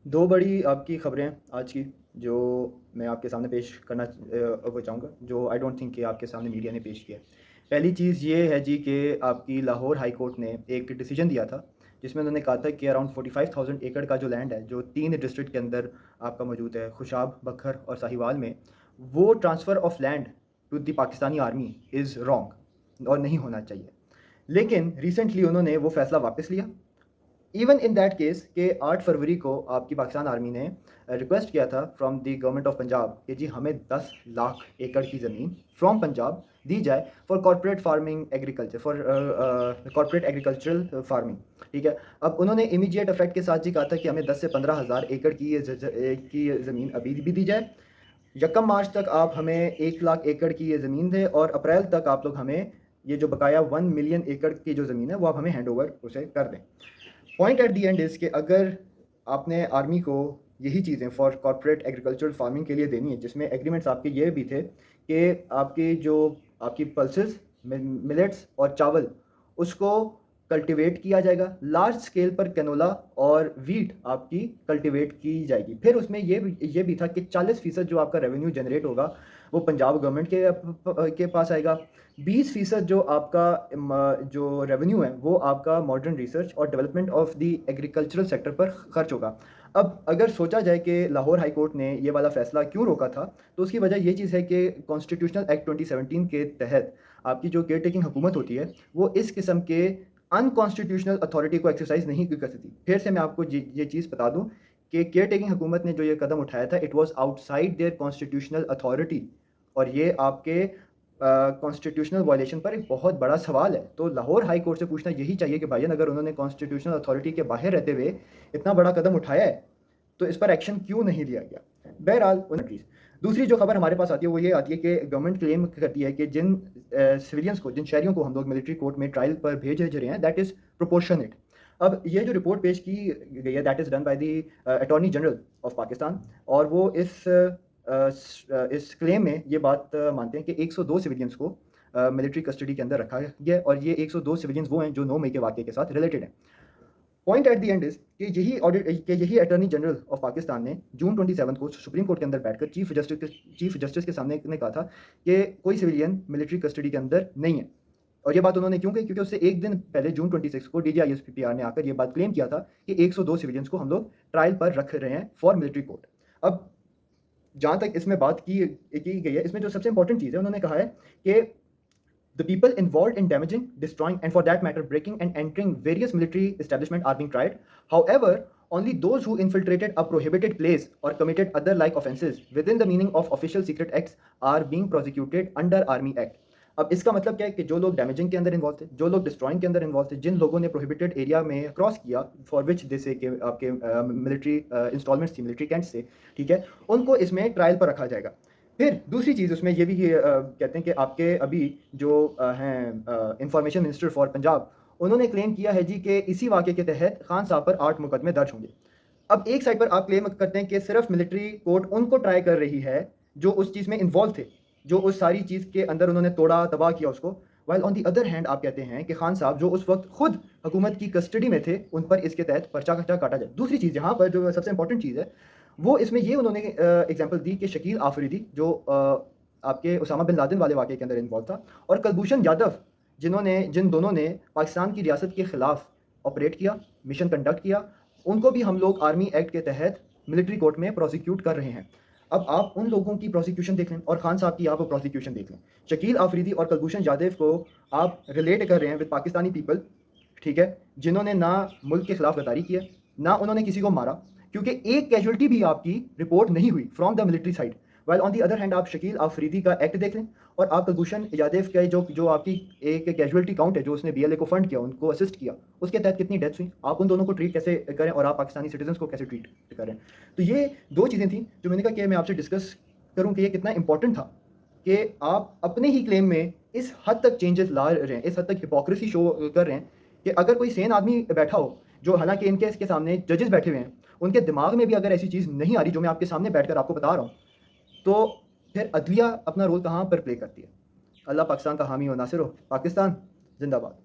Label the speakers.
Speaker 1: दो बड़ी आपकी खबरें हैं आज की, जो मैं आपके सामने पेश करना वो चाहूँगा, जो आई डोंट थिंक कि आपके सामने मीडिया ने पेश किया है। पहली चीज़ ये है जी कि आपकी लाहौर हाई कोर्ट ने एक डिसीजन दिया था, जिसमें उन्होंने कहा था कि अराउंड 45,000 एकड़ का जो लैंड है, जो 3 डिस्ट्रिक्ट के अंदर आपका मौजूद है, खुशाब, बखर और साहिवाल में, वो transfer of land to the Pakistani army is wrong और नहीं होना चाहिए। लेकिन रिसेंटली उन्होंने वो फ़ैसला वापस लिया। इवन इन दैट केस कि 8 फरवरी को आपकी पाकिस्तान आर्मी ने रिक्वेस्ट किया था from the government of Punjab कि जी हमें 10 लाख एकड़ की ज़मीन फ्रॉम पंजाब दी जाए for corporate farming agriculture, for corporate agricultural farming. ठीक है, अब उन्होंने इमीडिएट इफेक्ट के साथ जी कहा था कि हमें 10 से 15 हज़ार एकड़ की की ज़मीन अभी भी दी जाए। यकम मार्च तक आप हमें 1 लाख एकड़ की ये ज़मीन दें और अप्रैल तक आप लोग हमें ये जो बकाया 1 मिलियन एकड़ की जो ज़मीन है वो आप हमें हैंड ओवर उसे कर दें। Point at the and is कि अगर आपने आर्मी को यही चीज़ें फॉर कॉर्पोरेट एग्रीकल्चरल फार्मिंग के लिए देनी है, जिसमें एग्रीमेंट्स आपके ये भी थे कि आपकी जो आपकी पल्सेस, मिलेट्स और चावल, उसको कल्टीवेट किया जाएगा लार्ज स्केल पर। कैनोला और वीट आपकी कल्टीवेट की जाएगी। फिर उसमें ये भी था कि 40% जो आपका रेवेन्यू जनरेट होगा वो पंजाब गवर्नमेंट के पास आएगा। 20% जो आपका जो रेवेन्यू है वो आपका मॉडर्न रिसर्च और development of the agricultural sector पर खर्च होगा। अब अगर सोचा जाए कि लाहौर हाई कोर्ट ने ये वाला फैसला क्यों रोका था, तो उसकी वजह ये चीज़ है कि कॉन्स्टिट्यूशनल एक्ट 2017 के तहत आपकी जो केयर टेकिंग हुकूमत होती है वो इस किस्म के अनकॉन्स्टिट्यूशनल अथॉरिटी को एक्सरसाइज नहीं कर सकती। फिर से मैं आपको ये चीज़ बता दूं कि केयर टेकिंग हुकूमत ने जो ये कदम उठाया था, it was outside their constitutional authority, और ये आपके कॉन्स्टिट्यूशनल वायलेशन पर एक बहुत बड़ा सवाल है। तो लाहौर हाई कोर्ट से पूछना यही चाहिए कि भाईजान, अगर उन्होंने कॉन्स्टिट्यूशनल अथॉरिटी के बाहर रहते हुए इतना बड़ा कदम उठाया है तो इस पर एक्शन क्यों नहीं लिया गया। बहरहाल दूसरी जो खबर हमारे पास आती है वो ये आती है कि गवर्नमेंट क्लेम करती है कि जिन सिविलियंस को, जिन शहरियों को हम लोग मिलिट्री कोर्ट में ट्रायल पर भेज रहे हैं, दैट इज़ प्रोपोर्शनेट। अब ये जो रिपोर्ट पेश की गई है, that is done by the attorney general of Pakistan, और वो इस क्लेम में ये बात मानते हैं कि 102 सिविलियंस को मिलिट्री कस्टडी के अंदर रखा गया, और ये 102 सिविलियंस वो हैं जो 9 मई के वाक़े के साथ रिलेटेड हैं। Point at the end is कि यही अटॉर्नी जनरल ऑफ पाकिस्तान ने जून 27 को सुप्रीम कोर्ट के अंदर बैठकर चीफ जस्टिस के सामने ने कहा था कि कोई सिविलियन मिलिट्री कस्टडी के अंदर नहीं है। और ये बात उन्होंने क्यों कही? क्योंकि उससे एक दिन पहले जून 26 को DGISPPR ने आकर ये बात क्लेम किया था कि 102 सिविलियंस को हम लोग ट्रायल पर रख रहे हैं फॉर मिलिट्री कोर्ट। अब जहाँ तक इसमें बात की गई है, इसमें जो सबसे इंपॉर्टेंट चीज़ है, उन्होंने कहा है कि the people involved in damaging, destroying, and for that matter, breaking and entering various military establishments are being tried. However, only those who infiltrated a prohibited place or committed other like offences within the meaning of official secret acts are being prosecuted under Army Act. अब इसका मतलब क्या है कि जो लोग damaging के अंदर इन्वॉल्व थे, जो लोग डिस्ट्रॉइंग के अंदर इन्वॉल्व थे, जिन लोगों ने प्रोहिबिटेड एरिया में क्रॉस किया फॉर विच जैसे कि आपके मिलिट्री इंस्टॉलमेंट्स थी मिलिट्री कैंट्स से, ठीक है, उनको इसमें ट्रायल पर रखा जाएगा। फिर दूसरी चीज़ उसमें ये भी कहते हैं कि आपके अभी जो हैं इंफॉर्मेशन मिनिस्टर फॉर पंजाब, उन्होंने क्लेम किया है जी कि इसी वाक़े के तहत खान साहब पर 8 मुकदमे दर्ज होंगे। अब एक साइड पर आप क्लेम करते हैं कि सिर्फ मिलिट्री कोर्ट उनको ट्राई कर रही है जो उस चीज़ में इन्वॉल्व थे, जो उस सारी चीज़ के अंदर उन्होंने तोड़ा तबाह किया उसको। While on the other hand आप कहते हैं कि खान साहब जो उस वक्त खुद हुकूमत की कस्टडी में थे, उन पर इसके तहत पर्चा काटा जाए। दूसरी चीज़ यहाँ पर जो सबसे इंपॉर्टेंट चीज़ है वो इसमें ये उन्होंने एग्जांपल दी कि शकील आफरीदी जो आपके उसामा बिन लादेन वाले वाक़े के अंदर इन्वॉल्व था, और कुलभूषण यादव जिन दोनों ने पाकिस्तान की रियासत के ख़िलाफ़ ऑपरेट किया, मिशन कंडक्ट किया, उनको भी हम लोग आर्मी एक्ट के तहत मिलिट्री कोर्ट में प्रोसिक्यूट कर रहे हैं। अब आप उन लोगों की प्रोसिक्यूशन देख लें और खान साहब की आप प्रोसिक्यूशन देख लें। शकील आफरीदी और कुलभूषण यादव को आप रिलेट कर रहे हैं विद पाकिस्तानी पीपल, ठीक है, जिन्होंने ना मुल्क के खिलाफ गद्दारी किया, ना उन्होंने किसी को मारा, क्योंकि एक कैजुअल्टी भी आपकी रिपोर्ट नहीं हुई from the military side. While on the other hand आप शकील आफरीदी का एक्ट देख लें और आप कुलभूषण यादव के जो आपकी एक कैजुअल्टी काउंट है, जो उसने BLA को फंड किया, उनको असिस्ट किया, उसके तहत कितनी डेथ्स हुई, आप उन दोनों को ट्रीट कैसे करें और आप पाकिस्तानी सिटीजन्स को कैसे ट्रीट करें। तो ये दो चीज़ें थी जो मैंने कहा कि मैं आपसे डिस्कस करूँ कि ये कितना इंपॉर्टेंट था कि आप अपने ही क्लेम में इस हद तक चेंजेस ला रहे हैं, इस हद तक हिपोक्रेसी शो कर रहे हैं कि अगर कोई सेन आदमी बैठा हो, जो हालांकि इनके इसके सामने जजेस बैठे हुए हैं, उनके दिमाग में भी अगर ऐसी चीज़ नहीं आ रही जो मैं आपके सामने बैठकर आपको बता रहा हूँ, तो फिर अदलिया अपना रोल कहाँ पर प्ले करती है। अल्लाह पाकिस्तान का हामी हो, नासिर हो। पाकिस्तान जिंदाबाद।